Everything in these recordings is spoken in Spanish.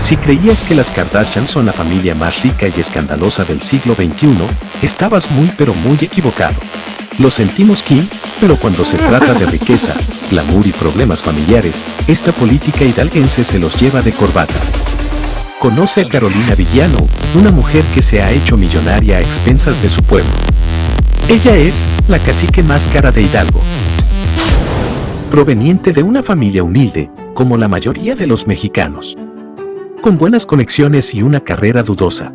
Si creías que las Kardashian son la familia más rica y escandalosa del siglo XXI, estabas muy pero muy equivocado. Lo sentimos, Kim, pero cuando se trata de riqueza, glamour y problemas familiares, esta política hidalguense se los lleva de corbata. Conoce a Carolina Villano, una mujer que se ha hecho millonaria a expensas de su pueblo. Ella es la cacique más cara de Hidalgo. Proveniente de una familia humilde, como la mayoría de los mexicanos. Con buenas conexiones y una carrera dudosa,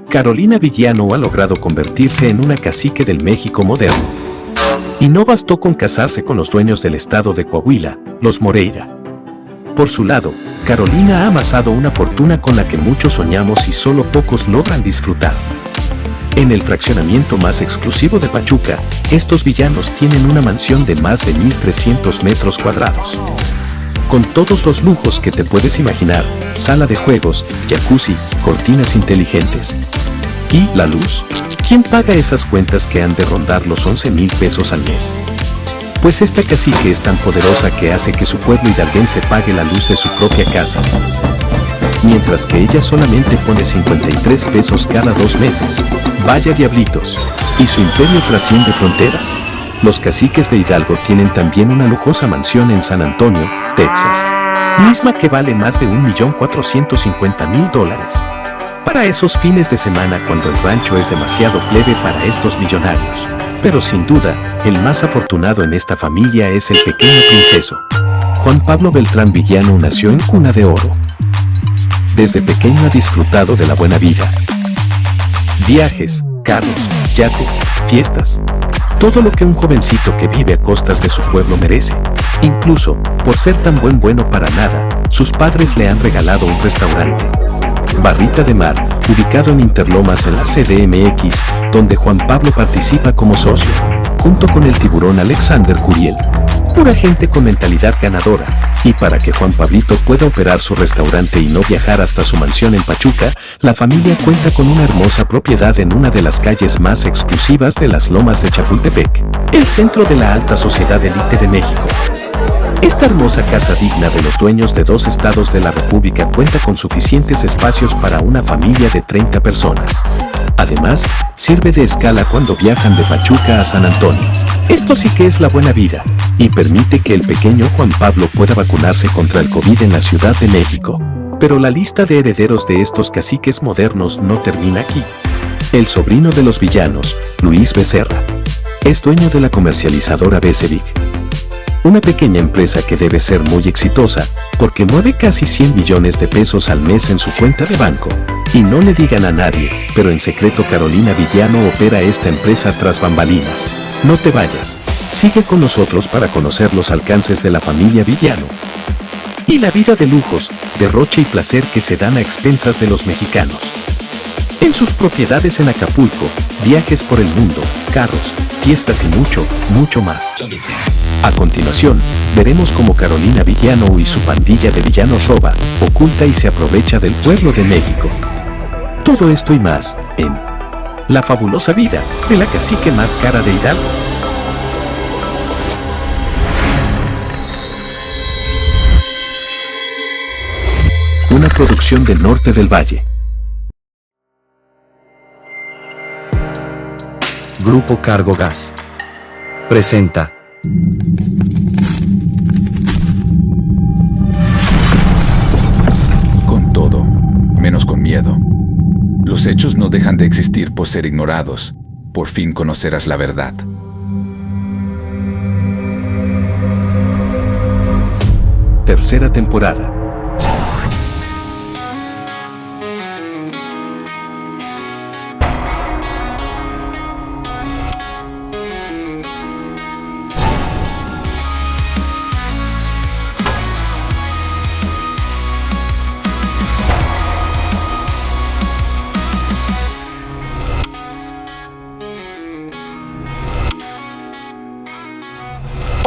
Carolina Villano ha logrado convertirse en una cacique del México moderno. Y no bastó con casarse con los dueños del estado de Coahuila, los Moreira. Por su lado, Carolina ha amasado una fortuna con la que muchos soñamos y solo pocos logran disfrutar. En el fraccionamiento más exclusivo de Pachuca, estos villanos tienen una mansión de más de 1,300 metros cuadrados. Con todos los lujos que te puedes imaginar, sala de juegos, jacuzzi, cortinas inteligentes. ¿Y la luz? ¿Quién paga esas cuentas que han de rondar los 11,000 pesos al mes? Pues esta cacique es tan poderosa que hace que su pueblo hidalguense pague la luz de su propia casa. Mientras que ella solamente pone 53 pesos cada 2 meses. Vaya diablitos. ¿Y su imperio trasciende fronteras? Los caciques de Hidalgo tienen también una lujosa mansión en San Antonio, Texas, misma que vale más de $1,450,000. Para esos fines de semana cuando el rancho es demasiado plebe para estos millonarios. Pero sin duda, el más afortunado en esta familia es el pequeño princeso. Juan Pablo Beltrán Villano nació en cuna de oro. Desde pequeño ha disfrutado de la buena vida. Viajes, carros, yates, fiestas. Todo lo que un jovencito que vive a costas de su pueblo merece. Incluso, por ser tan bueno para nada, sus padres le han regalado un restaurante. Barrita de Mar, ubicado en Interlomas en la CDMX, donde Juan Pablo participa como socio, junto con el tiburón Alexander Curiel. Pura gente con mentalidad ganadora. Y para que Juan Pablito pueda operar su restaurante y no viajar hasta su mansión en Pachuca, la familia cuenta con una hermosa propiedad en una de las calles más exclusivas de las Lomas de Chapultepec, el centro de la alta sociedad élite de México. Esta hermosa casa digna de los dueños de 2 estados de la República cuenta con suficientes espacios para una familia de 30 personas. Además, sirve de escala cuando viajan de Pachuca a San Antonio. Esto sí que es la buena vida, y permite que el pequeño Juan Pablo pueda vacunarse contra el COVID en la Ciudad de México. Pero la lista de herederos de estos caciques modernos no termina aquí. El sobrino de los villanos, Luis Becerra, es dueño de la comercializadora Becevic. Una pequeña empresa que debe ser muy exitosa, porque mueve casi 100 millones de pesos al mes en su cuenta de banco. Y no le digan a nadie, pero en secreto Carolina Villano opera esta empresa tras bambalinas. No te vayas. Sigue con nosotros para conocer los alcances de la familia Villano. Y la vida de lujos, derroche y placer que se dan a expensas de los mexicanos. En sus propiedades en Acapulco, viajes por el mundo, carros, fiestas y mucho más. A continuación, veremos cómo Carolina Villano y su pandilla de villanos roba, oculta y se aprovecha del pueblo de México. Todo esto y más, en La fabulosa vida de la cacique más cara de Hidalgo. Una producción del Norte del Valle. Grupo Cargo Gas presenta Con todo, menos con miedo. Los hechos no dejan de existir por ser ignorados. Por fin conocerás la verdad. Tercera temporada.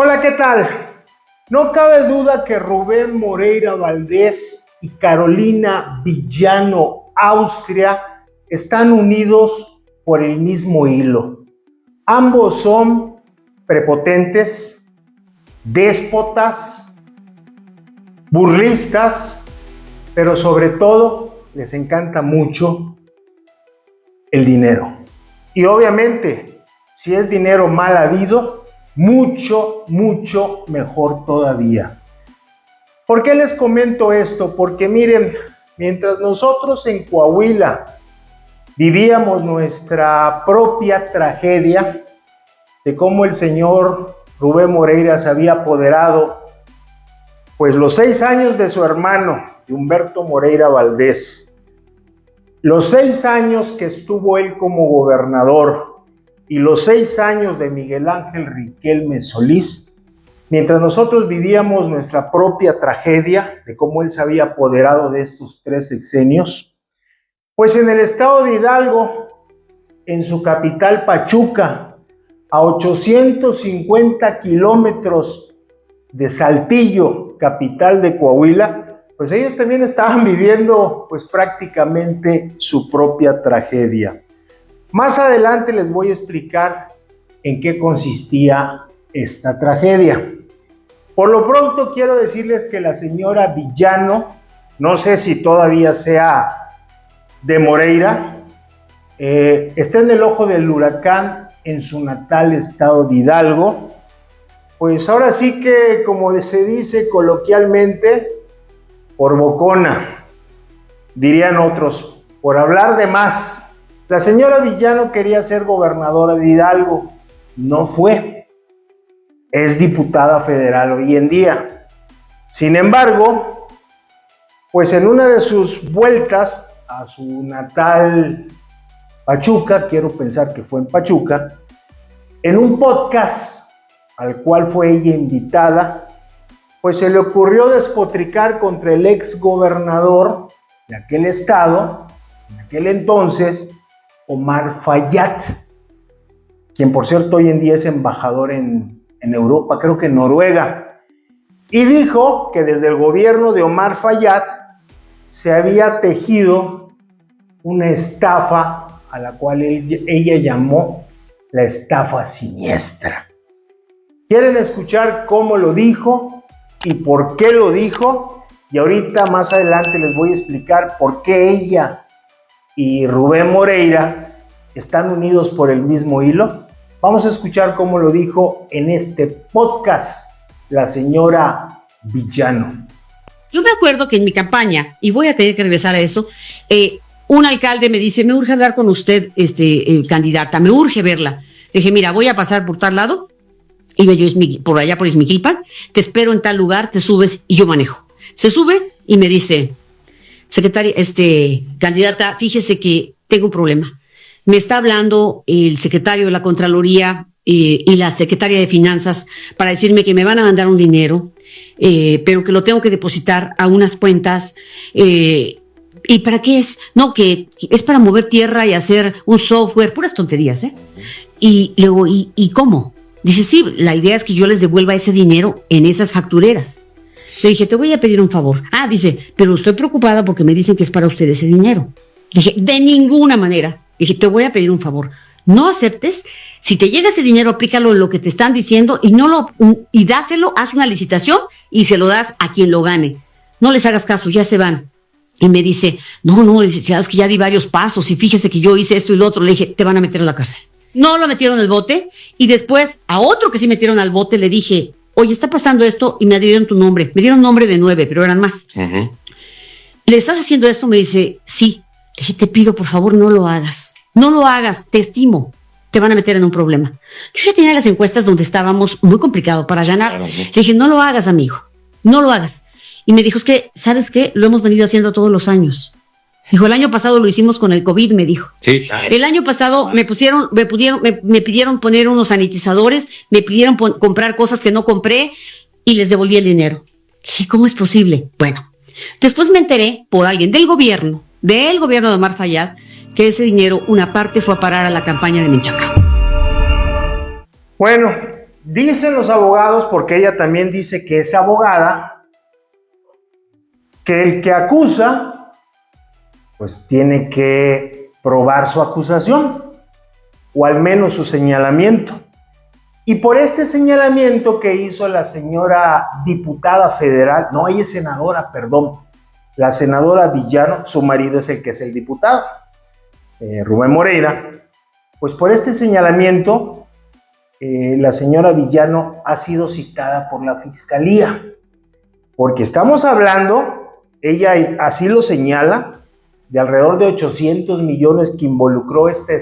Hola, ¿qué tal? No cabe duda que Rubén Moreira Valdés y Carolina Villano Austria están unidos por el mismo hilo. Ambos son prepotentes, déspotas, burlistas pero sobre todo les encanta mucho el dinero. Y obviamente, si es dinero mal habido, mucho, mucho mejor todavía. ¿Por qué les comento esto? Porque miren, mientras nosotros en Coahuila vivíamos nuestra propia tragedia de cómo el señor Rubén Moreira se había apoderado, pues los 6 años de su hermano, de Humberto Moreira Valdés, los 6 años que estuvo él como gobernador y los 6 años de Miguel Ángel Riquelme Solís, mientras nosotros vivíamos nuestra propia tragedia de cómo él se había apoderado de estos 3 sexenios, pues en el estado de Hidalgo, en su capital Pachuca, a 850 kilómetros de Saltillo, capital de Coahuila, pues ellos también estaban viviendo pues prácticamente su propia tragedia. Más adelante les voy a explicar en qué consistía esta tragedia. Por lo pronto quiero decirles que la señora Villano, no sé si todavía sea de Moreira, está en el ojo del huracán en su natal estado de Hidalgo. Pues ahora sí que, como se dice coloquialmente, por bocona, dirían otros, por hablar de más. La señora Villano quería ser gobernadora de Hidalgo, no fue. Es diputada federal hoy en día. Sin embargo, pues en una de sus vueltas a su natal Pachuca, quiero pensar que fue en Pachuca, en un podcast al cual fue ella invitada, pues se le ocurrió despotricar contra el ex gobernador de aquel estado, en aquel entonces, Omar Fayad, quien por cierto hoy en día es embajador en Europa, creo que en Noruega, y dijo que desde el gobierno de Omar Fayad se había tejido una estafa a la cual ella llamó la estafa siniestra. ¿Quieren escuchar cómo lo dijo y por qué lo dijo? Y ahorita más adelante les voy a explicar por qué ella y Rubén Moreira están unidos por el mismo hilo. Vamos a escuchar cómo lo dijo en este podcast la señora Villano. Yo me acuerdo que en mi campaña, y voy a tener que regresar a eso, un alcalde me dice, me urge hablar con usted, candidata, me urge verla. Le dije, mira, voy a pasar por tal lado, iba yo por allá por Izmiquilpan, te espero en tal lugar, te subes y yo manejo. Se sube y me dice, secretaria, candidata, fíjese que tengo un problema. Me está hablando el secretario de la Contraloría y la secretaria de Finanzas para decirme que me van a mandar un dinero, pero que lo tengo que depositar a unas cuentas. ¿Y para qué es? No, que es para mover tierra y hacer un software, puras tonterías, ¿eh? Y luego, ¿y cómo? Dice, sí, la idea es que yo les devuelva ese dinero en esas factureras. Le dije, te voy a pedir un favor. Ah, dice, pero estoy preocupada porque me dicen que es para usted ese dinero. Le dije, de ninguna manera. Le dije, te voy a pedir un favor. No aceptes, si te llega ese dinero, aplícalo en lo que te están diciendo y dáselo, haz una licitación y se lo das a quien lo gane. No les hagas caso, ya se van. Y me dice, no, es que ya di varios pasos y fíjese que yo hice esto y lo otro. Le dije, te van a meter a la cárcel. No lo metieron al bote y después a otro que sí metieron al bote le dije, oye, está pasando esto y me dieron tu nombre. Me dieron nombre de 9, pero eran más. Uh-huh. ¿Le estás haciendo esto? Me dice, sí. Le dije, te pido, por favor, no lo hagas. No lo hagas, te estimo. Te van a meter en un problema. Yo ya tenía las encuestas donde estábamos muy complicado para ganar. Claro, sí. Le dije, no lo hagas, amigo. No lo hagas. Y me dijo, es que, ¿sabes qué? Lo hemos venido haciendo todos los años. Dijo, el año pasado lo hicimos con el COVID, me dijo. Sí. El año pasado me pidieron poner unos sanitizadores, me pidieron comprar cosas que no compré y les devolví el dinero. Dije, ¿cómo es posible? Bueno, después me enteré por alguien del gobierno de Omar Fayad, que ese dinero, una parte fue a parar a la campaña de Menchaca. Bueno, dicen los abogados, porque ella también dice que es abogada, que el que acusa pues tiene que probar su acusación, o al menos su señalamiento. Y por este señalamiento que hizo la señora diputada federal, no, ella es senadora, perdón, la senadora Villano, su marido es el que es el diputado, Rubén Moreira, pues por este señalamiento, la señora Villano ha sido citada por la fiscalía, porque estamos hablando, ella así lo señala, de alrededor de 800 millones que involucró esta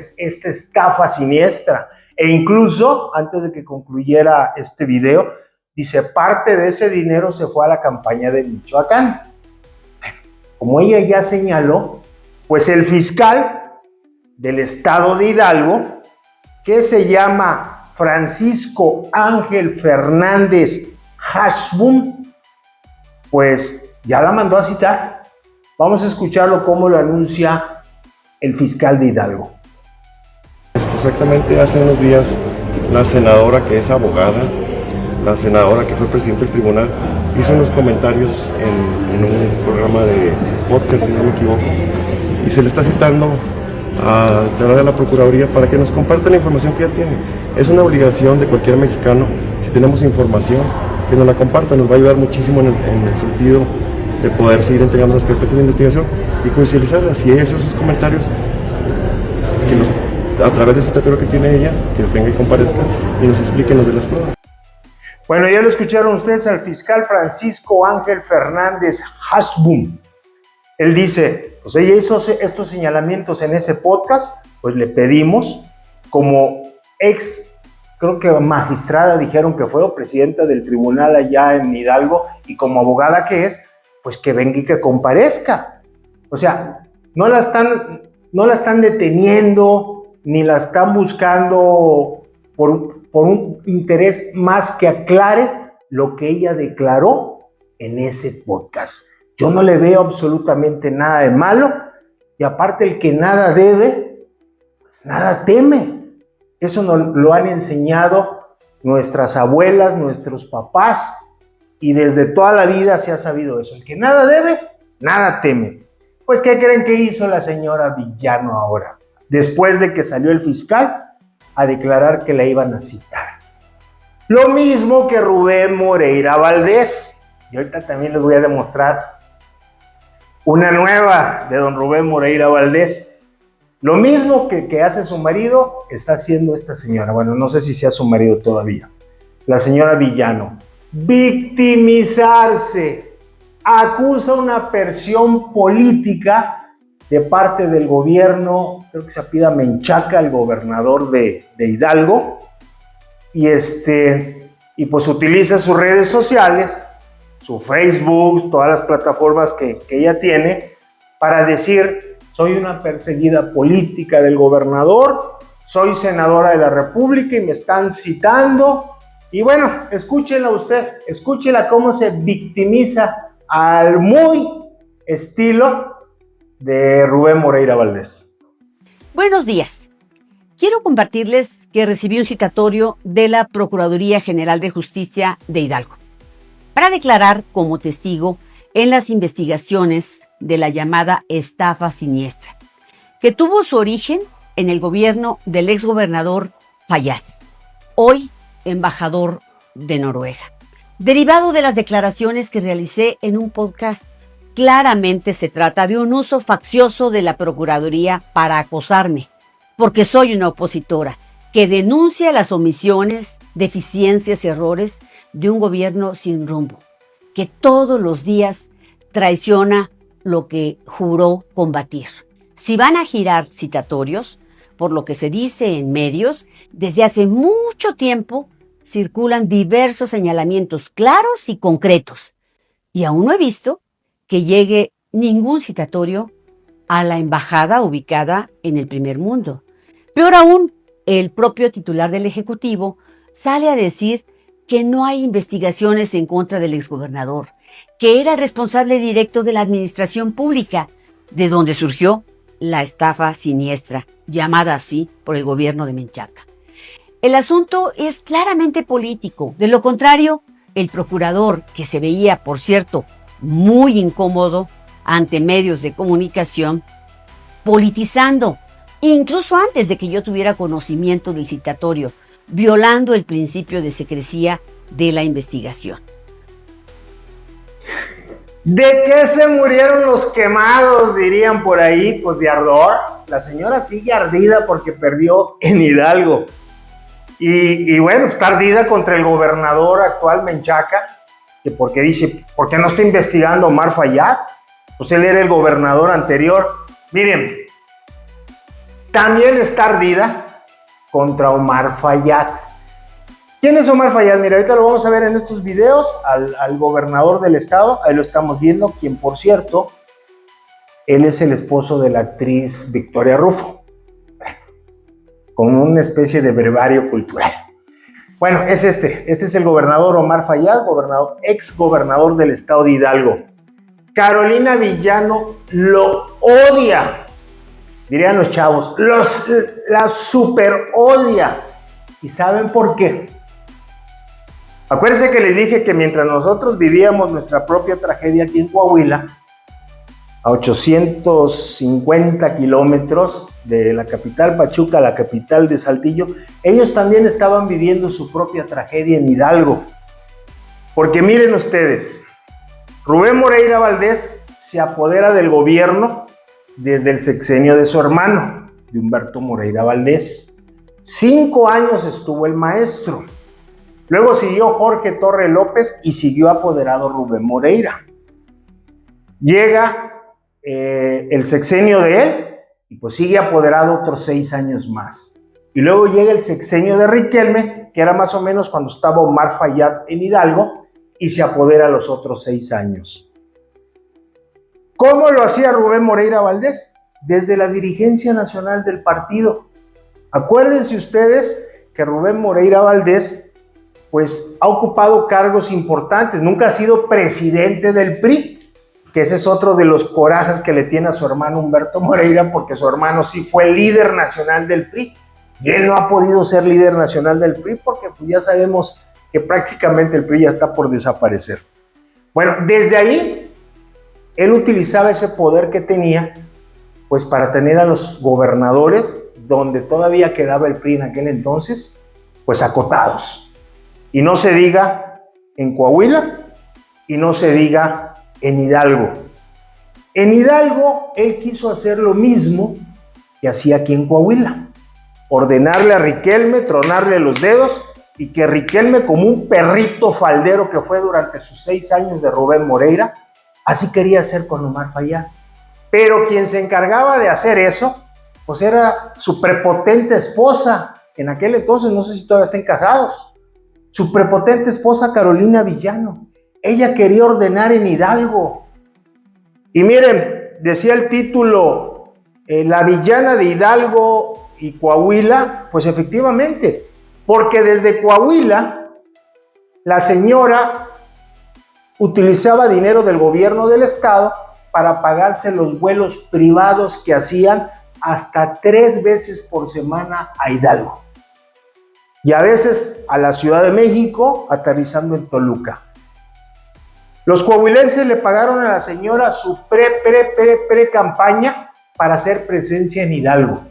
estafa siniestra, e incluso, antes de que concluyera este video, dice, parte de ese dinero se fue a la campaña de Michoacán. Como ella ya señaló, pues el fiscal del estado de Hidalgo, que se llama Francisco Ángel Fernández Hashbum, pues ya la mandó a citar. Vamos a escucharlo cómo lo anuncia el fiscal de Hidalgo. Exactamente hace unos días la senadora que es abogada, la senadora que fue presidente del tribunal, hizo unos comentarios en un programa de podcast, si no me equivoco, y se le está citando a declarar a la Procuraduría para que nos comparta la información que ya tiene. Es una obligación de cualquier mexicano, si tenemos información, que nos la comparta, nos va a ayudar muchísimo en el sentido de poder seguir entregando las carpetas de investigación y judicializarlas. Si esos comentarios, a través del citatorio que tiene ella, que venga y comparezca y nos expliquen los de las pruebas. Bueno, ya lo escucharon ustedes al fiscal Francisco Ángel Fernández Hashbum. Él dice, pues ella hizo estos señalamientos en ese podcast, pues le pedimos, como creo que magistrada dijeron que fue, o presidenta del tribunal allá en Hidalgo, y como abogada que es, pues que venga y que comparezca. O sea, no la están deteniendo, ni la están buscando por un interés más que aclare lo que ella declaró en ese podcast. Yo no le veo absolutamente nada de malo, y aparte el que nada debe, pues nada teme. Eso nos lo han enseñado nuestras abuelas, nuestros papás, y desde toda la vida se ha sabido eso. El que nada debe, nada teme. Pues, ¿qué creen que hizo la señora Villano ahora? Después de que salió el fiscal a declarar que la iban a citar. Lo mismo que Rubén Moreira Valdés. Y ahorita también les voy a demostrar una nueva de don Rubén Moreira Valdés. Lo mismo que hace su marido, está haciendo esta señora. Bueno, no sé si sea su marido todavía. La señora Villano. Victimizarse. Acusa una presión política de parte del gobierno, creo que se apellida Menchaca, el gobernador de Hidalgo, y pues utiliza sus redes sociales, su Facebook, todas las plataformas que ella tiene, para decir, soy una perseguida política del gobernador, soy senadora de la República y me están citando. Y bueno, escúchela usted, escúchela cómo se victimiza al muy estilo de Rubén Moreira Valdés. Buenos días. Quiero compartirles que recibí un citatorio de la Procuraduría General de Justicia de Hidalgo para declarar como testigo en las investigaciones de la llamada estafa siniestra, que tuvo su origen en el gobierno del exgobernador Fayad, hoy embajador de Noruega. Derivado de las declaraciones que realicé en un podcast, claramente se trata de un uso faccioso de la Procuraduría para acosarme, porque soy una opositora que denuncia las omisiones, deficiencias y errores de un gobierno sin rumbo, que todos los días traiciona lo que juró combatir. Si van a girar citatorios, por lo que se dice en medios, desde hace mucho tiempo circulan diversos señalamientos claros y concretos, y aún no he visto que llegue ningún citatorio a la embajada ubicada en el primer mundo. Peor aún, el propio titular del Ejecutivo sale a decir que no hay investigaciones en contra del exgobernador, que era el responsable directo de la administración pública, de donde surgió la estafa siniestra, llamada así por el gobierno de Menchaca. El asunto es claramente político. De lo contrario, el procurador, que se veía, por cierto, muy incómodo ante medios de comunicación, politizando, incluso antes de que yo tuviera conocimiento del citatorio, violando el principio de secrecía de la investigación. ¿De qué se murieron los quemados? Dirían por ahí, pues de ardor. La señora sigue ardida porque perdió en Hidalgo. Y bueno, pues está ardida contra el gobernador actual, Menchaca, que porque dice, ¿por qué no está investigando Omar Fayad? Pues él era el gobernador anterior. Miren, también está ardida contra Omar Fayad. ¿Quién es Omar Fayad? Mira, ahorita lo vamos a ver en estos videos, al gobernador del estado, ahí lo estamos viendo, quien por cierto, él es el esposo de la actriz Victoria Rufo, como una especie de brevario cultural. Bueno, es este es el gobernador Omar Fayad, ex gobernador del estado de Hidalgo. Carolina Villano lo odia, dirían los chavos, la super odia. ¿Y saben por qué? Acuérdense que les dije que mientras nosotros vivíamos nuestra propia tragedia aquí en Coahuila, a 850 kilómetros de la capital Pachuca, la capital de Saltillo, ellos también estaban viviendo su propia tragedia en Hidalgo. Porque miren ustedes, Rubén Moreira Valdés se apodera del gobierno desde el sexenio de su hermano, de Humberto Moreira Valdés. 5 años estuvo el maestro. Luego siguió Jorge Torre López y siguió apoderado Rubén Moreira. Llega el sexenio de él y pues sigue apoderado otros 6 años más. Y luego llega el sexenio de Riquelme, que era más o menos cuando estaba Omar Fayad en Hidalgo, y se apodera los otros 6 años. ¿Cómo lo hacía Rubén Moreira Valdés? Desde la dirigencia nacional del partido. Acuérdense ustedes que Rubén Moreira Valdés pues ha ocupado cargos importantes, nunca ha sido presidente del PRI, que ese es otro de los corajes que le tiene a su hermano Humberto Moreira, porque su hermano sí fue líder nacional del PRI, y él no ha podido ser líder nacional del PRI porque pues ya sabemos que prácticamente el PRI ya está por desaparecer. Bueno, desde ahí, él utilizaba ese poder que tenía, pues para tener a los gobernadores, donde todavía quedaba el PRI en aquel entonces, pues acotados. Y no se diga en Coahuila y no se diga en Hidalgo. En Hidalgo, él quiso hacer lo mismo que hacía aquí en Coahuila. Ordenarle a Riquelme, tronarle los dedos y que Riquelme, como un perrito faldero que fue durante sus 6 años de Rubén Moreira, así quería hacer con Omar Fayad. Pero quien se encargaba de hacer eso, pues era su prepotente esposa. En aquel entonces, no sé si todavía estén casados. Su prepotente esposa Carolina Villano. Ella quería ordenar en Hidalgo. Y miren, decía el título, la villana de Hidalgo y Coahuila, pues efectivamente, porque desde Coahuila la señora utilizaba dinero del gobierno del estado para pagarse los vuelos privados que hacían hasta 3 veces por semana a Hidalgo. Y a veces a la Ciudad de México, aterrizando en Toluca. Los coahuilenses le pagaron a la señora su pre-campaña para hacer presencia en Hidalgo.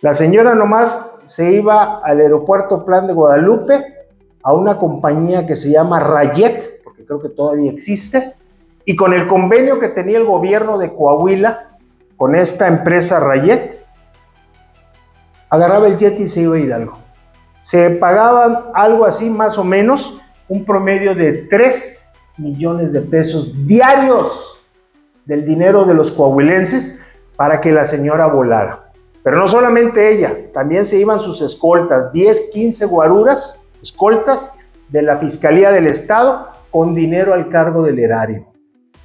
La señora nomás se iba al aeropuerto Plan de Guadalupe, a una compañía que se llama Rayet, porque creo que todavía existe, y con el convenio que tenía el gobierno de Coahuila, con esta empresa Rayet, agarraba el jet y se iba a Hidalgo. Se pagaban algo así, más o menos, un promedio de 3 millones de pesos diarios del dinero de los coahuilenses para que la señora volara. Pero no solamente ella, también se iban sus escoltas, 10, 15 guaruras, escoltas de la Fiscalía del Estado con dinero al cargo del erario.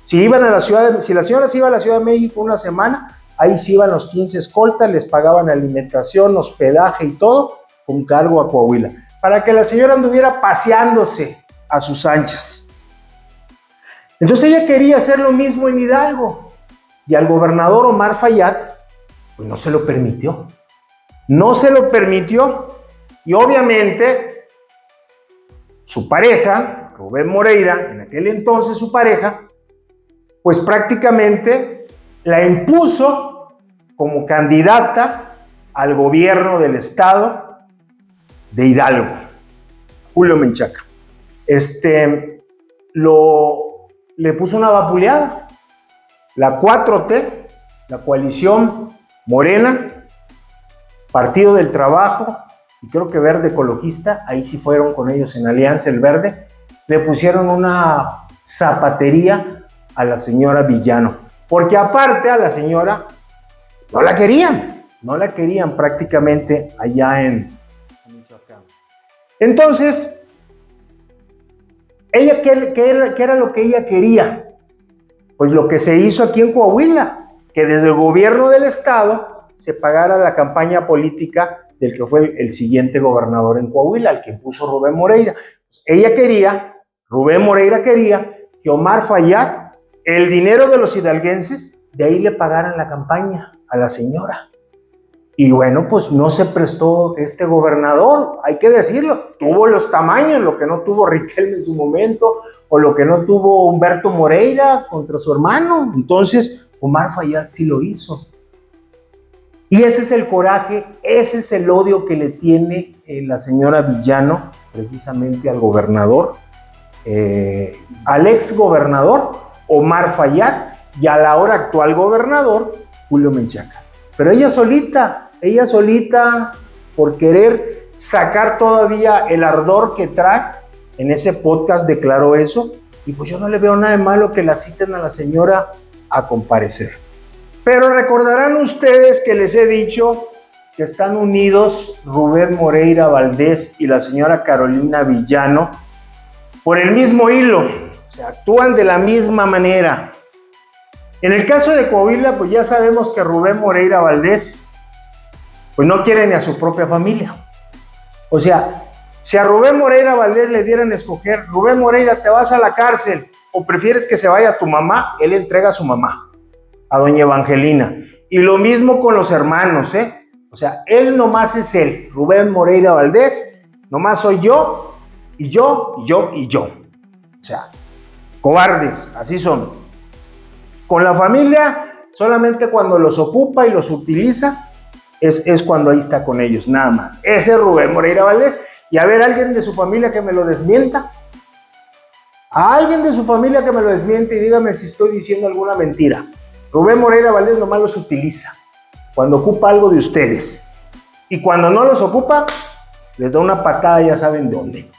Si la señora se iba a la Ciudad de México una semana, ahí sí iban los 15 escoltas, les pagaban alimentación, hospedaje y todo, con cargo a Coahuila, para que la señora anduviera paseándose a sus anchas. Entonces ella quería hacer lo mismo en Hidalgo, y al gobernador Omar Fayad, pues no se lo permitió. No se lo permitió, y obviamente su pareja, Rubén Moreira, en aquel entonces su pareja, pues prácticamente la impuso como candidata al gobierno del estado de Hidalgo, Julio Menchaca. Lo le puso una vapuleada. La 4T, la coalición Morena, Partido del Trabajo y creo que Verde Ecologista, ahí sí fueron con ellos en alianza, el Verde, le pusieron una zapatería a la señora Villano. Porque aparte a la señora no la querían prácticamente allá en Michoacán. Entonces, ¿ella qué era lo que ella quería? Pues lo que se hizo aquí en Coahuila, que desde el gobierno del estado se pagara la campaña política del que fue el siguiente gobernador en Coahuila, el que impuso Rubén Moreira. Rubén Moreira quería que Omar Fayad, el dinero de los hidalguenses, de ahí le pagaran la campaña a la señora. Y bueno, pues no se prestó este gobernador, hay que decirlo, tuvo los tamaños, lo que no tuvo Riquelme en su momento, o lo que no tuvo Humberto Moreira contra su hermano. Entonces, Omar Fayad sí lo hizo. Y ese es el coraje, ese es el odio que le tiene la señora Villano, precisamente al gobernador, al ex gobernador Omar Fayad y al ahora actual gobernador Julio Menchaca. Pero ella solita, por querer sacar todavía el ardor que trae, en ese podcast declaró eso, y pues yo no le veo nada de malo que la citen a la señora a comparecer. Pero recordarán ustedes que les he dicho que están unidos Rubén Moreira Valdés y la señora Carolina Villano por el mismo hilo, o sea, actúan de la misma manera. En el caso de Coahuila, pues ya sabemos que Rubén Moreira Valdés pues no quiere ni a su propia familia. O sea, si a Rubén Moreira Valdés le dieran a escoger, Rubén Moreira, te vas a la cárcel o prefieres que se vaya tu mamá, él entrega a su mamá, a doña Evangelina. Y lo mismo con los hermanos, O sea, él nomás es él, Rubén Moreira Valdés, nomás soy yo, y yo, y yo, y yo. O sea, cobardes, así son. Con la familia, solamente cuando los ocupa y los utiliza, es cuando ahí está con ellos, nada más. Ese es Rubén Moreira Valdés. Y a ver, alguien de su familia que me lo desmienta. A alguien de su familia que me lo desmiente y dígame si estoy diciendo alguna mentira. Rubén Moreira Valdés nomás los utiliza cuando ocupa algo de ustedes. Y cuando no los ocupa, les da una patada, ya saben dónde.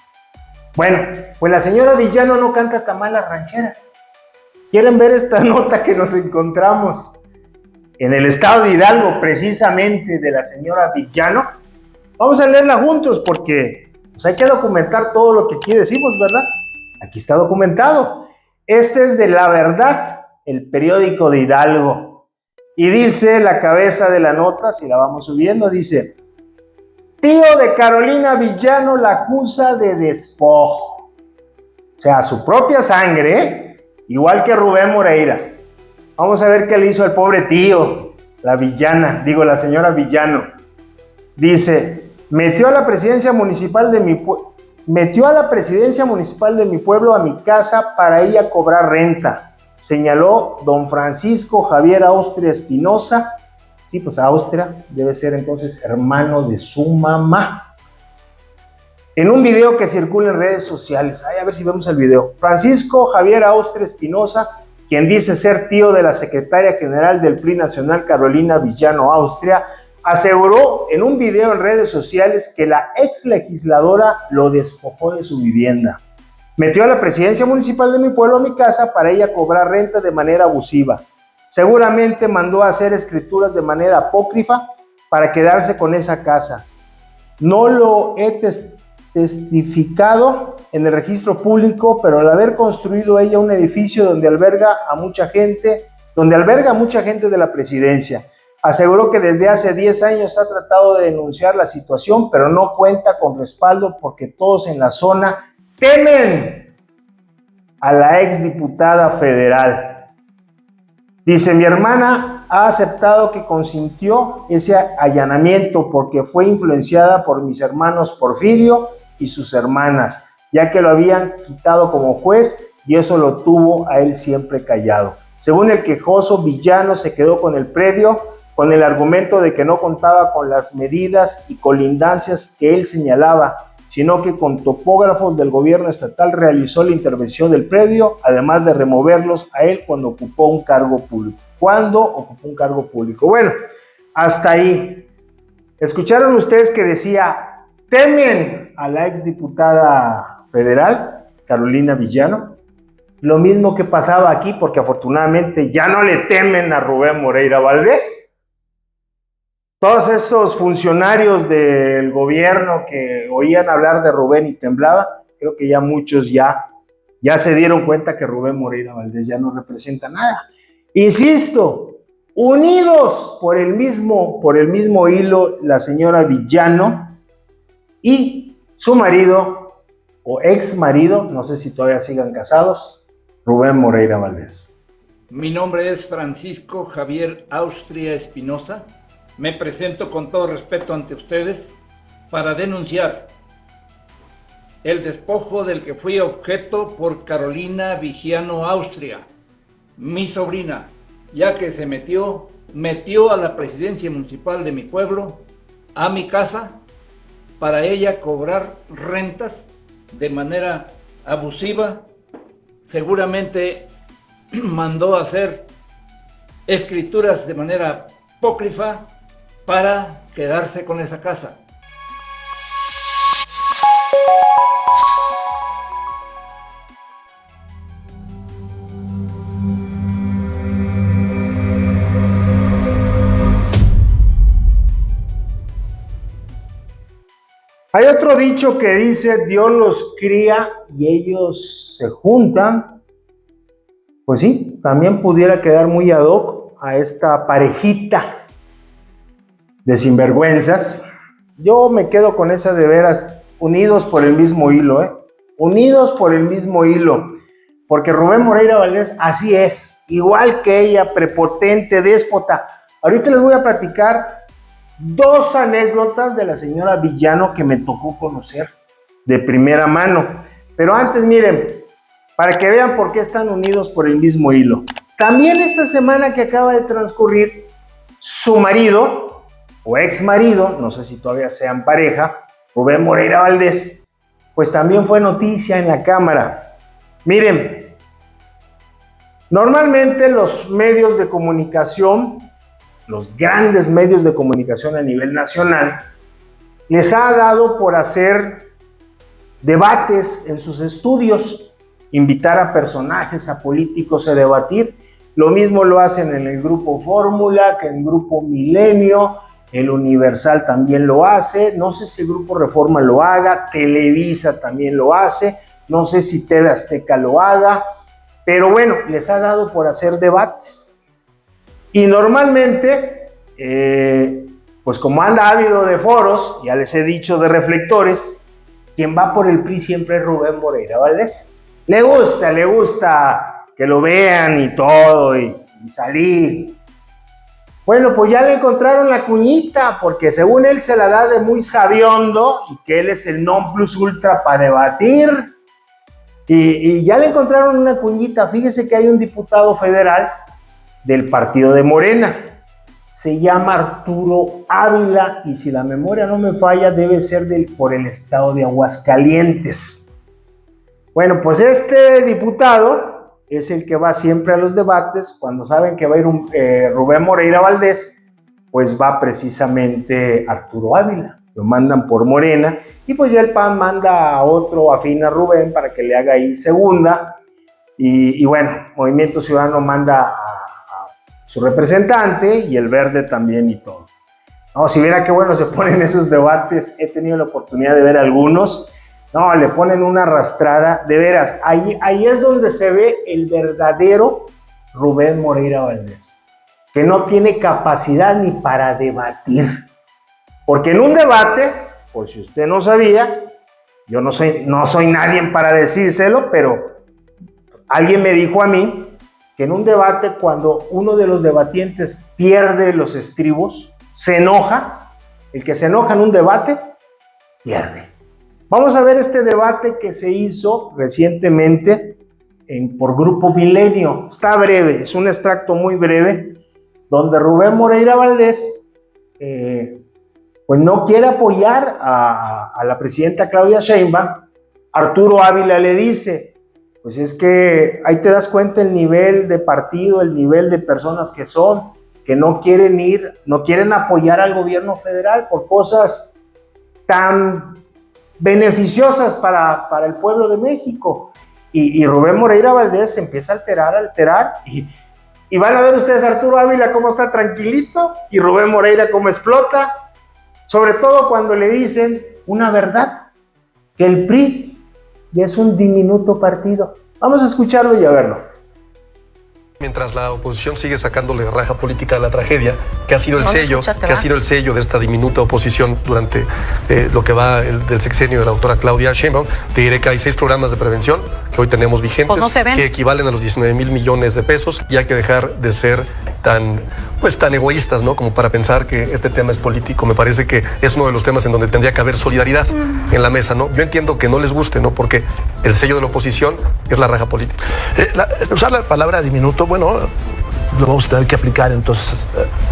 Bueno, pues la señora Villano no canta tan mal las rancheras. ¿Quieren ver esta nota que nos encontramos en el estado de Hidalgo, precisamente de la señora Villano? Vamos a leerla juntos porque pues, hay que documentar todo lo que aquí decimos, ¿verdad? Aquí está documentado. Este es de La Verdad, el periódico de Hidalgo. Y dice la cabeza de la nota, si la vamos subiendo, dice: tío de Carolina Villano la acusa de despojo. O sea, su propia sangre, igual que Rubén Moreira. Vamos a ver qué le hizo al pobre tío, la señora Villano. Dice: metió a la presidencia municipal de mi pueblo a mi casa para ella cobrar renta, señaló don Francisco Javier Austria Espinosa. Sí, pues Austria debe ser entonces hermano de su mamá. En un video que circula en redes sociales, a ver si vemos el video. Francisco Javier Austria Espinosa, quien dice ser tío de la secretaria general del PRI nacional Carolina Villano Austria, aseguró en un video en redes sociales que la ex legisladora lo despojó de su vivienda. Metió a la presidencia municipal de mi pueblo a mi casa para ella cobrar renta de manera abusiva. Seguramente mandó a hacer escrituras de manera apócrifa para quedarse con esa casa. No lo he testificado en el registro público, pero al haber construido ella un edificio donde alberga a mucha gente de la presidencia, aseguró que desde hace 10 años ha tratado de denunciar la situación, pero no cuenta con respaldo porque todos en la zona temen a la exdiputada federal. Dice: mi hermana ha aceptado que consintió ese allanamiento porque fue influenciada por mis hermanos Porfirio y sus hermanas, ya que lo habían quitado como juez y eso lo tuvo a él siempre callado. Según el quejoso, Villano se quedó con el predio con el argumento de que no contaba con las medidas y colindancias que él señalaba. sino que con topógrafos del gobierno estatal realizó la intervención del predio, además de removerlos a él cuando ocupó un cargo público. ¿Cuándo ocupó un cargo público? Bueno, hasta ahí. ¿Escucharon ustedes que decía, temen a la exdiputada federal, Carolina Villano? Lo mismo que pasaba aquí, porque afortunadamente ya no le temen a Rubén Moreira Valdés. Todos esos funcionarios del gobierno que oían hablar de Rubén y temblaba, creo que ya muchos ya se dieron cuenta que Rubén Moreira Valdés ya no representa nada. Insisto, unidos por el mismo hilo, la señora Villano y su marido o ex marido, no sé si todavía sigan casados, Rubén Moreira Valdés. Mi nombre es Francisco Javier Austria Espinosa. Me presento con todo respeto ante ustedes para denunciar el despojo del que fui objeto por Carolina Villano Austria, mi sobrina, ya que se metió a la presidencia municipal de mi pueblo, a mi casa, para ella cobrar rentas de manera abusiva. Seguramente mandó a hacer escrituras de manera apócrifa para quedarse con esa casa. Hay otro dicho que dice, Dios los cría y ellos se juntan. Pues sí, también pudiera quedar muy ad hoc a esta parejita de sinvergüenzas. Yo me quedo con esa de veras, unidos por el mismo hilo, unidos por el mismo hilo, porque Rubén Moreira Valdés así es, igual que ella, prepotente, déspota. Ahorita les voy a platicar dos anécdotas de la señora Villano que me tocó conocer de primera mano, pero antes miren, para que vean por qué están unidos por el mismo hilo. También esta semana que acaba de transcurrir, su marido o ex marido, no sé si todavía sean pareja, Rubén Moreira Valdés, pues también fue noticia en la Cámara. Miren, normalmente los medios de comunicación, los grandes medios de comunicación a nivel nacional, les ha dado por hacer debates en sus estudios, invitar a personajes, a políticos a debatir. Lo mismo lo hacen en el Grupo Fórmula, que en el Grupo Milenio, el Universal también lo hace, no sé si el Grupo Reforma lo haga, Televisa también lo hace, no sé si TV Azteca lo haga, pero bueno, les ha dado por hacer debates. Y normalmente, pues como anda ávido de foros, ya les he dicho de reflectores, quien va por el PRI siempre es Rubén Moreira Valdés. Le gusta que lo vean y todo, y salir. Bueno, pues ya le encontraron la cuñita, porque según él se la da de muy sabiondo y que él es el non plus ultra para debatir. Y ya le encontraron una cuñita. Fíjese que hay un diputado federal del partido de Morena. Se llama Arturo Ávila y si la memoria no me falla debe ser por el estado de Aguascalientes. Bueno, pues este diputado es el que va siempre a los debates. Cuando saben que va a ir Rubén Moreira Valdés, pues va precisamente Arturo Ávila. Lo mandan por Morena y pues ya el PAN manda a otro afín a Rubén para que le haga ahí segunda. Y bueno, Movimiento Ciudadano manda a su representante y el Verde también y todo. No, si viera qué bueno se ponen esos debates, he tenido la oportunidad de ver algunos. No, le ponen una arrastrada, de veras, ahí es donde se ve el verdadero Rubén Moreira Valdés, que no tiene capacidad ni para debatir. Porque en un debate, por si usted no sabía, yo no soy nadie para decírselo, pero alguien me dijo a mí que en un debate, cuando uno de los debatientes pierde los estribos, se enoja, el que se enoja en un debate, pierde. Vamos a ver este debate que se hizo recientemente por Grupo Milenio. Está breve, es un extracto muy breve, donde Rubén Moreira Valdés pues no quiere apoyar a la presidenta Claudia Sheinbaum, Arturo Ávila le dice, pues es que ahí te das cuenta el nivel de partido, el nivel de personas que son, que no quieren apoyar al gobierno federal por cosas tan beneficiosas para el pueblo de México. Y Rubén Moreira Valdés se empieza a alterar, y van a ver ustedes a Arturo Ávila cómo está tranquilito y Rubén Moreira cómo explota, sobre todo cuando le dicen una verdad, que el PRI ya es un diminuto partido. Vamos a escucharlo y a verlo. Mientras la oposición sigue sacándole raja política a la tragedia, que ha sido el sello de esta diminuta oposición durante lo que va del sexenio de la doctora Claudia Sheinbaum, te diré que hay 6 programas de prevención que hoy tenemos vigentes, que equivalen a los 19,000 millones de pesos, y hay que dejar de ser tan egoístas, ¿no? Como para pensar que este tema es político. Me parece que es uno de los temas en donde tendría que haber solidaridad en la mesa, ¿no? Yo entiendo que no les guste, ¿no? Porque el sello de la oposición es la raja política. Usar la palabra diminuto, bueno, lo vamos a tener que aplicar entonces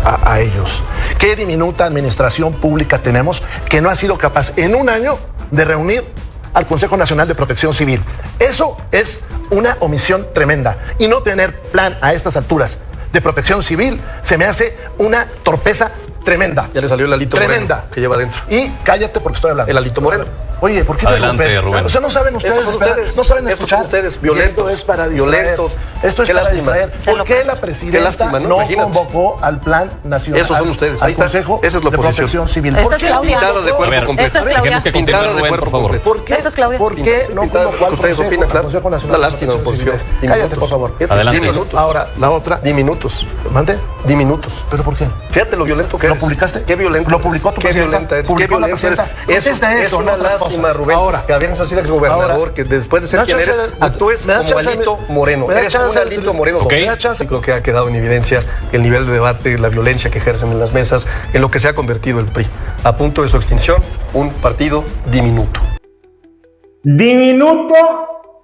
a ellos. ¿Qué diminuta administración pública tenemos que no ha sido capaz en un año de reunir al Consejo Nacional de Protección Civil? Eso es una omisión tremenda. Y no tener plan a estas alturas de protección civil se me hace una torpeza tremenda. Ya le salió el Alito Moreno que lleva adentro. Y cállate porque estoy hablando. El Alito Moreno. Oye, ¿por qué Adelante, te Rubén. O sea, no saben ustedes, no saben escuchar. Ustedes violentos, esto es para distraer. violentos. Esto es para distraer. ¿Por qué la presidenta no convocó al Plan Nacional? Esos son ustedes. Ahí está. Consejo Esa es la de oposición. Protección Civil. Esta es Claudia. Pintada de cuerpo completo. Esta es Claudia. Pintada de cuerpo completo. ¿Por qué? Esta es Claudia. ¿Por qué no convocó al ustedes opinan, claro. Consejo Nacional Una de lástima, Protección oposición. Civil? Cállate, por favor. Adelante. Diminutos. Ahora, la otra. Diminutos. ¿Mande? Diminutos. ¿Pero por qué? Fíjate lo violento que ¿Lo eres. publicaste? Qué violento. ¿Lo publicó tu Qué presidenta? violenta eres. Qué ¿Publicó la violento eres. presidenta? Es una otras lástima, cosas. Rubén. Ahora. Que habías sido exgobernador, que después de ser quien eres, actúes como Alito Moreno. Eres un Alito Moreno. Ok. Creo que ha quedado en evidencia el nivel de debate, la violencia que ejercen en las mesas, en lo que se ha convertido el PRI. A punto de su extinción, un partido diminuto. Diminuto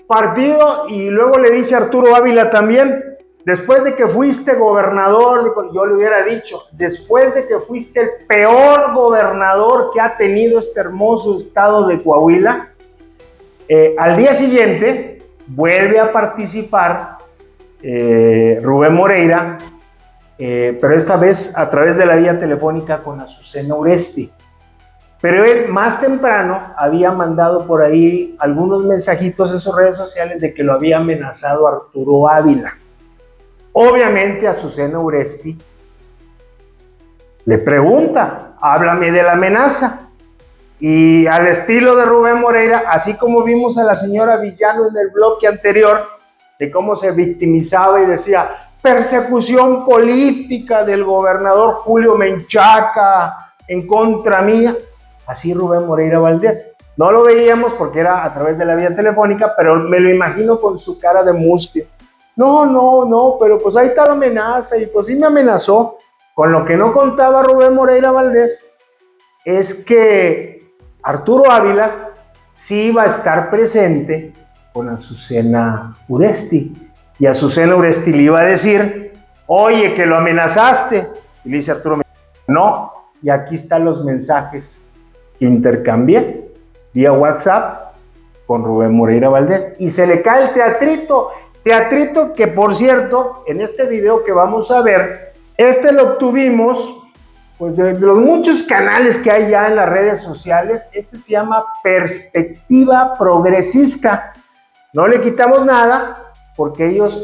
partido, y luego le dice Arturo Ávila también, después de que fuiste gobernador, yo le hubiera dicho, después de que fuiste el peor gobernador que ha tenido este hermoso estado de Coahuila, al día siguiente vuelve a participar Rubén Moreira, pero esta vez a través de la vía telefónica con Azucena Uresti. Pero él más temprano había mandado por ahí algunos mensajitos en sus redes sociales de que lo había amenazado Arturo Ávila. Obviamente Azucena Uresti le pregunta, háblame de la amenaza. Y al estilo de Rubén Moreira, así como vimos a la señora Villano en el bloque anterior, de cómo se victimizaba y decía, persecución política del gobernador Julio Menchaca en contra mía, así Rubén Moreira Valdés. No lo veíamos porque era a través de la vía telefónica, pero me lo imagino con su cara de mustia. No, pero pues ahí está la amenaza, y pues sí me amenazó. Con lo que no contaba Rubén Moreira Valdés es que Arturo Ávila sí iba a estar presente con Azucena Uresti, y Azucena Uresti le iba a decir, oye, que lo amenazaste, y le dice Arturo, no, y aquí están los mensajes que intercambié vía WhatsApp con Rubén Moreira Valdés, y se le cae el teatrito que, por cierto, en este video que vamos a ver, lo obtuvimos pues de los muchos canales que hay ya en las redes sociales. Se llama Perspectiva Progresista. No le quitamos nada porque ellos,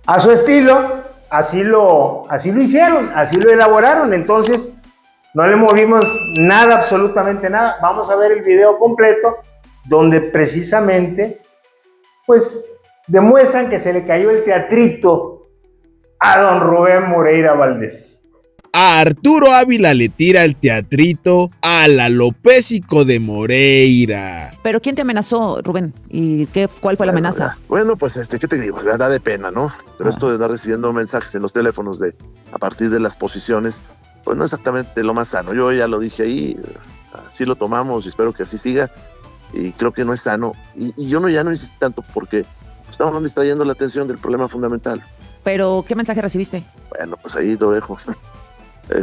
a su estilo, así lo hicieron, así lo elaboraron. Entonces, no le movimos nada, absolutamente nada. Vamos a ver el video completo, donde precisamente pues demuestran que se le cayó el teatrito a don Rubén Moreira Valdés. A Arturo Ávila le tira el teatrito al alopésico de Moreira. ¿Pero quién te amenazó, Rubén? ¿Y cuál fue la amenaza? Bueno, pues ¿qué te digo? Da de pena, ¿no? Pero esto de estar recibiendo mensajes en los teléfonos a partir de las posiciones, pues no exactamente lo más sano. Yo ya lo dije ahí, así lo tomamos y espero que así siga. Y creo que no es sano. Y yo ya no insistí tanto porque estaban distrayendo la atención del problema fundamental. ¿Pero qué mensaje recibiste? Bueno, pues ahí lo dejo.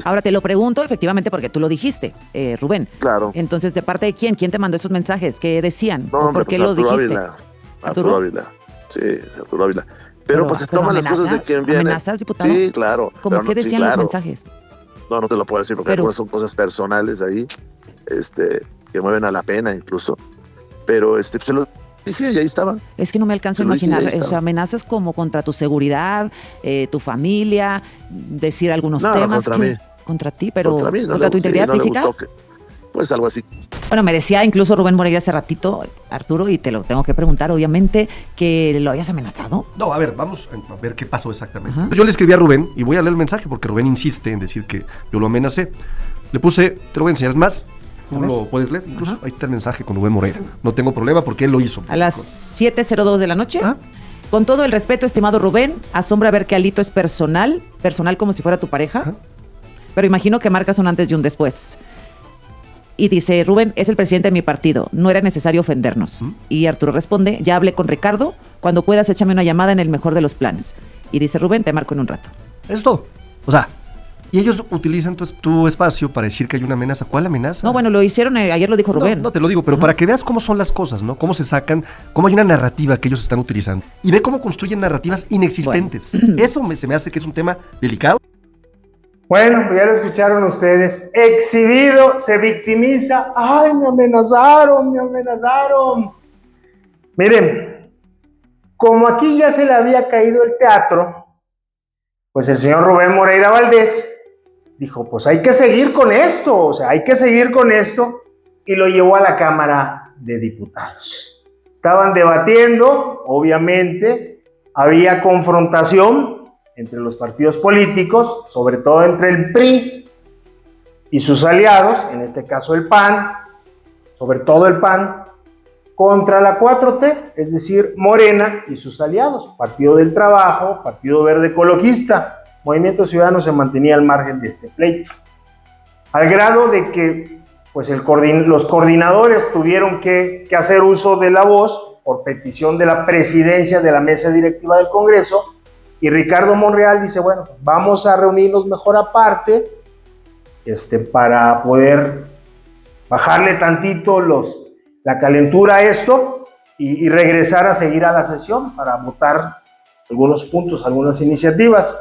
Ahora te lo pregunto efectivamente porque tú lo dijiste, Rubén. Claro. Entonces, ¿de parte de quién? ¿Quién te mandó esos mensajes? ¿Qué decían? No, ¿O hombre, por qué pues lo dijiste? Arturo Ávila. Sí, Arturo Ávila. Pero pues se toman las cosas de quien viene. ¿Amenazas, diputado? Sí, claro. ¿Cómo qué decían los mensajes? No te lo puedo decir porque algunas son cosas personales ahí, que mueven a la pena incluso. Pero pues, se lo dije y ahí estaban. Es que no me alcanzo a imaginar, o sea, amenazas como contra tu seguridad, tu familia, decir algunos temas. Contra mí. Contra ti, pero contra mí, contra tu integridad física. Pues algo así. Bueno, me decía incluso Rubén Moreira hace ratito, Arturo, y te lo tengo que preguntar, obviamente, que lo hayas amenazado. No, a ver, vamos a ver qué pasó exactamente. Yo le escribí a Rubén, y voy a leer el mensaje porque Rubén insiste en decir que yo lo amenacé. Le puse, te lo voy a enseñar, es más, tú lo puedes leer, incluso ahí está el mensaje con Rubén Moreira. No tengo problema porque él lo hizo. A las 7:02 de la noche. Con todo el respeto, estimado Rubén, asombra ver que Alito es personal como si fuera tu pareja, pero imagino que marcas un antes y un después. Y dice, Rubén, es el presidente de mi partido, no era necesario ofendernos. Y Arturo responde, ya hablé con Ricardo, cuando puedas échame una llamada en el mejor de los planes. Y dice, Rubén, te marco en un rato. Es todo. O sea, y ellos utilizan tu espacio para decir que hay una amenaza. ¿Cuál amenaza? No, bueno, lo hicieron, ayer lo dijo Rubén. No te lo digo, pero para que veas cómo son las cosas, ¿no? Cómo se sacan, cómo hay una narrativa que ellos están utilizando. Y ve cómo construyen narrativas inexistentes. Bueno. Eso se me hace que es un tema delicado. Bueno, pues ya lo escucharon ustedes. Exhibido, se victimiza. ¡Ay, me amenazaron, me amenazaron! Miren, como aquí ya se le había caído el teatro, pues el señor Rubén Moreira Valdés dijo, pues hay que seguir con esto, o sea, hay que seguir con esto, y lo llevó a la Cámara de Diputados. Estaban debatiendo, obviamente, había confrontación entre los partidos políticos, sobre todo entre el PRI y sus aliados, en este caso el PAN, sobre todo el PAN, contra la 4T, es decir, Morena y sus aliados, Partido del Trabajo, Partido Verde Ecologista. Movimiento Ciudadano se mantenía al margen de este pleito, al grado de que pues los coordinadores tuvieron que hacer uso de la voz por petición de la presidencia de la mesa directiva del Congreso. Y Ricardo Monreal dice, bueno, vamos a reunirnos mejor aparte para poder bajarle tantito la calentura a esto y regresar a seguir a la sesión para votar algunos puntos, algunas iniciativas.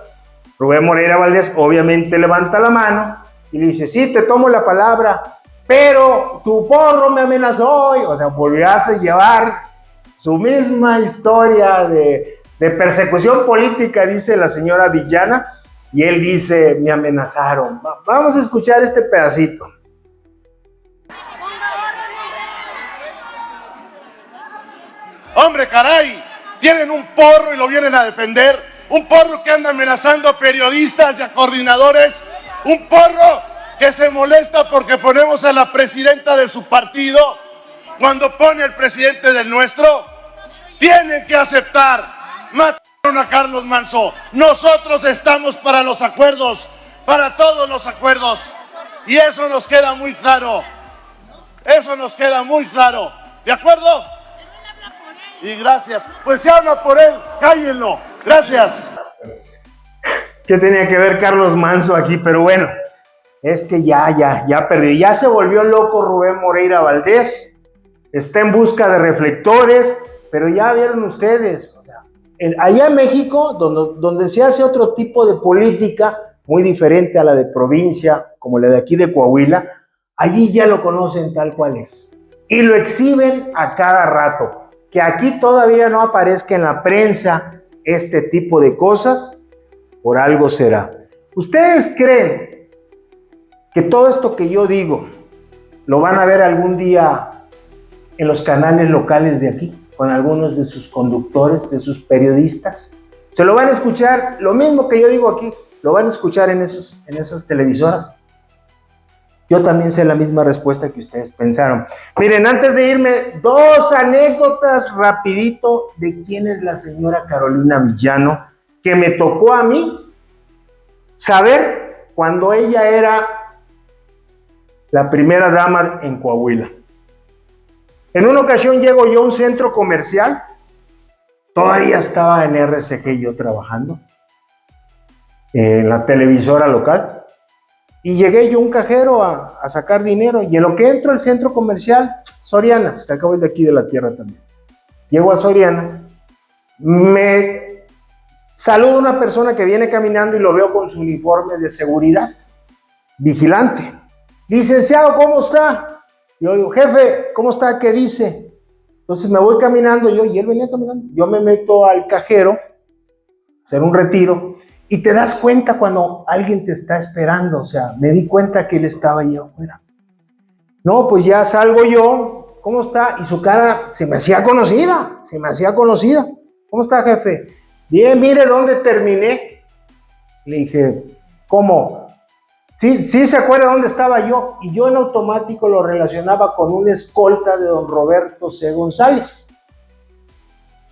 Rubén Moreira Valdés obviamente levanta la mano y le dice, sí, te tomo la palabra, pero tu porro me amenazó. O sea, volvió a llevar su misma historia de persecución política, dice la señora Villana, y él dice, me amenazaron. Vamos a escuchar este pedacito. Hombre, caray, tienen un porro y lo vienen a defender, un porro que anda amenazando a periodistas y a coordinadores, un porro que se molesta porque ponemos a la presidenta de su partido, cuando pone al presidente del nuestro, tienen que aceptar. Mataron a Carlos Manso. Nosotros estamos para los acuerdos, para todos los acuerdos. Y eso nos queda muy claro. Eso nos queda muy claro. ¿De acuerdo? Y gracias. Pues se habla por él, cállenlo. Gracias. ¿Qué tenía que ver Carlos Manso aquí? Pero bueno, es que ya perdió. Ya se volvió loco Rubén Moreira Valdés. Está en busca de reflectores, pero ya vieron ustedes, o sea, allá en México, donde se hace otro tipo de política muy diferente a la de provincia, como la de aquí de Coahuila, allí ya lo conocen tal cual es. Y lo exhiben a cada rato. Que aquí todavía no aparezca en la prensa este tipo de cosas, por algo será. ¿Ustedes creen que todo esto que yo digo lo van a ver algún día en los canales locales de aquí, con algunos de sus conductores, de sus periodistas? Se lo van a escuchar, lo mismo que yo digo aquí, lo van a escuchar en esas televisoras. Yo también sé la misma respuesta que ustedes pensaron. Miren, antes de irme, 2 anécdotas rapidito de quién es la señora Carolina Villano, que me tocó a mí saber cuando ella era la primera dama en Coahuila. En una ocasión llego yo a un centro comercial, todavía estaba en RCG yo trabajando, en la televisora local, Y llegué yo a un cajero a sacar dinero, y en lo que entro al centro comercial, Soriana, que acabo de aquí de la tierra también. Llego a Soriana, me saluda una persona que viene caminando y lo veo con su uniforme de seguridad, vigilante. Licenciado, ¿cómo está? Yo digo, jefe, ¿cómo está? ¿Qué dice? Entonces me voy caminando yo, y él venía caminando. Yo me meto al cajero, a hacer un retiro, y te das cuenta cuando alguien te está esperando. O sea, me di cuenta que él estaba ahí afuera. No, pues ya salgo yo, ¿cómo está? Y su cara se me hacía conocida, ¿Cómo está, jefe? Bien, mire dónde terminé. Le dije, ¿cómo? Sí se acuerda dónde estaba yo. Y yo en automático lo relacionaba con una escolta de don Roberto C. González,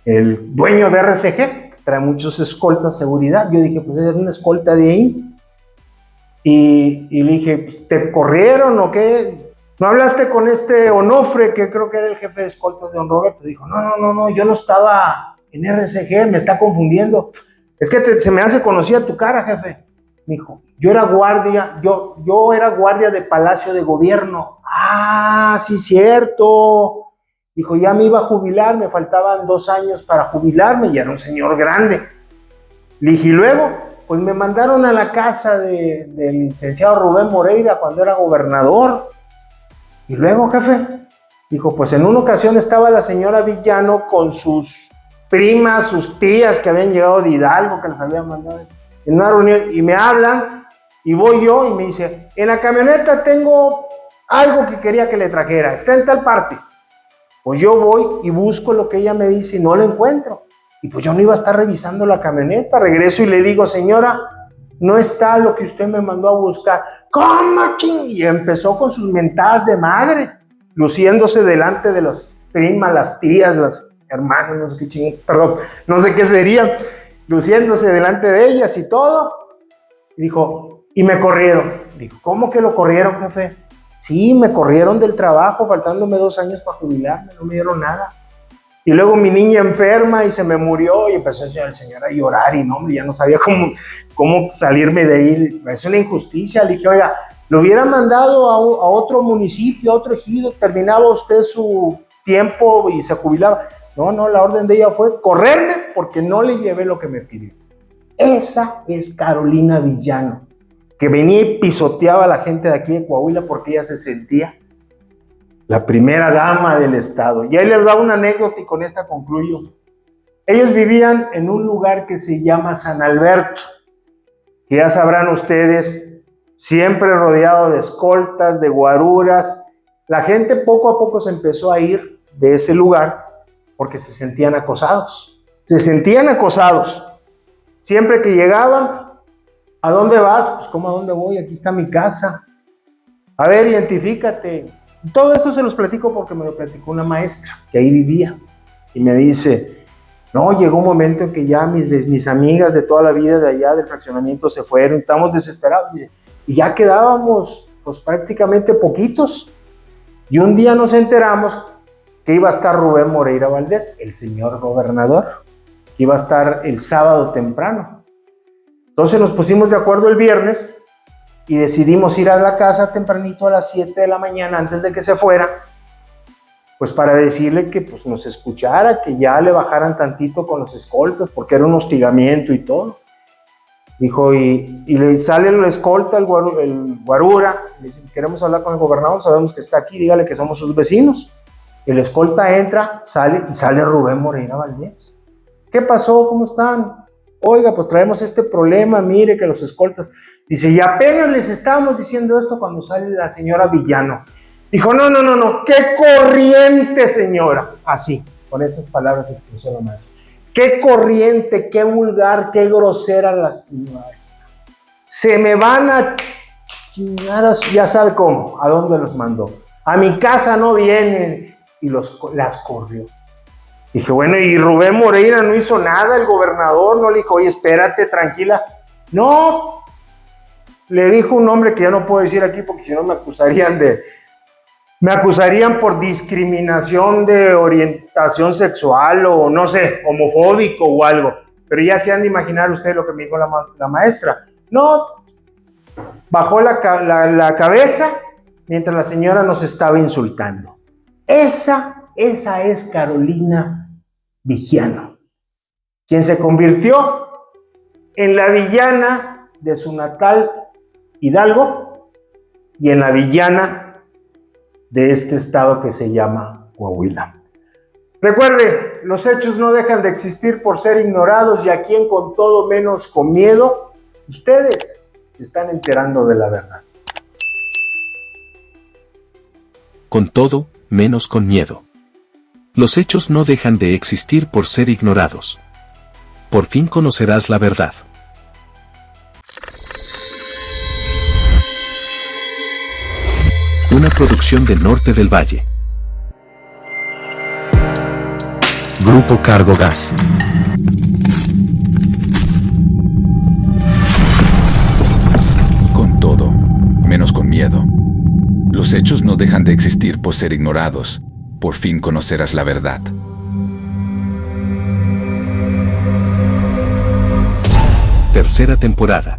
el dueño de RCG. Trae muchos escoltas, seguridad. Yo dije, pues era una escolta de ahí. Y le dije, pues, ¿te corrieron o qué? ¿No hablaste con este Onofre, que creo que era el jefe de escoltas de don Roberto? Dijo, no, yo no estaba en RCG, me está confundiendo. Es que se me hace conocida tu cara, jefe. Me dijo, yo era guardia de Palacio de Gobierno. Ah, sí, cierto. Dijo, ya me iba a jubilar, me faltaban 2 años para jubilarme, ya era un señor grande. Le dije, y luego, pues me mandaron a la casa del licenciado Rubén Moreira cuando era gobernador. Y luego, jefe, dijo, pues en una ocasión estaba la señora Villano con sus primas, sus tías que habían llegado de Hidalgo, que las habían mandado en una reunión, y me hablan, y voy yo, y me dice, en la camioneta tengo algo que quería que le trajera, está en tal parte. Pues yo voy y busco lo que ella me dice y no lo encuentro. Y pues yo no iba a estar revisando la camioneta. Regreso y le digo, señora, no está lo que usted me mandó a buscar. ¿Cómo, ching? Y empezó con sus mentadas de madre, luciéndose delante de las primas, las tías, las hermanas, no sé qué ching, perdón, no sé qué serían, luciéndose delante de ellas y todo. Y dijo, y me corrieron. Dijo, ¿cómo que lo corrieron, jefe? Sí, me corrieron del trabajo, faltándome 2 años para jubilarme, no me dieron nada. Y luego mi niña enferma y se me murió, y empezó el señor a llorar, y no, ya no sabía cómo salirme de ahí. Es una injusticia. Le dije, oiga, lo hubiera mandado a otro municipio, a otro ejido, terminaba usted su tiempo y se jubilaba. No, la orden de ella fue correrme porque no le llevé lo que me pidió. Esa es Carolina Villano, que venía y pisoteaba a la gente de aquí de Coahuila porque ella se sentía la primera dama del estado. Y ahí les da una anécdota y con esta concluyo. Ellos vivían en un lugar que se llama San Alberto, que ya sabrán ustedes, siempre rodeado de escoltas, de guaruras. La gente poco a poco se empezó a ir de ese lugar porque se sentían acosados. Siempre que llegaban, ¿a dónde vas? Pues, ¿cómo a dónde voy? Aquí está mi casa. A ver, identifícate. Todo esto se los platico porque me lo platicó una maestra que ahí vivía. Y me dice, no, llegó un momento en que ya mis amigas de toda la vida de allá del fraccionamiento se fueron, estamos desesperados. Dice, y ya quedábamos, pues prácticamente poquitos. Y un día nos enteramos que iba a estar Rubén Moreira Valdés, el señor gobernador, que iba a estar el sábado temprano. Entonces nos pusimos de acuerdo el viernes y decidimos ir a la casa tempranito a las 7 de la mañana antes de que se fuera, pues para decirle que pues, nos escuchara, que ya le bajaran tantito con los escoltas, porque era un hostigamiento y todo. Dijo, y le sale el escolta, el guarura, le dice, queremos hablar con el gobernador, sabemos que está aquí, dígale que somos sus vecinos. El escolta entra, sale Rubén Moreira Valdés. ¿Qué pasó? ¿Cómo están? Oiga, pues traemos este problema, mire que los escoltas. Dice, y apenas les estábamos diciendo esto cuando sale la señora Villano. Dijo, no, qué corriente, señora. Así, con esas palabras expresó la maestra. Qué corriente, qué vulgar, qué grosera la señora esta. Se me van a chingar, ya sabe cómo, a dónde los mandó. A mi casa no vienen. Y las corrió. Dije, bueno, y Rubén Moreira no hizo nada, el gobernador no le dijo, oye, espérate, tranquila. No, le dijo un nombre que ya no puedo decir aquí porque si no me acusarían por discriminación de orientación sexual o no sé, homofóbico o algo. Pero ya se han de imaginar ustedes lo que me dijo la maestra. No, bajó la cabeza mientras la señora nos estaba insultando. Esa es Carolina Villano, quien se convirtió en la villana de su natal Hidalgo y en la villana de este estado que se llama Coahuila. Recuerde, los hechos no dejan de existir por ser ignorados y a quien con todo menos con miedo, ustedes se están enterando de la verdad. Con todo, menos con miedo. Los hechos no dejan de existir por ser ignorados. Por fin conocerás la verdad. Una producción de Norte del Valle. Grupo Cargo Gas. Con todo, menos con miedo. Los hechos no dejan de existir por ser ignorados. Por fin conocerás la verdad. Tercera temporada.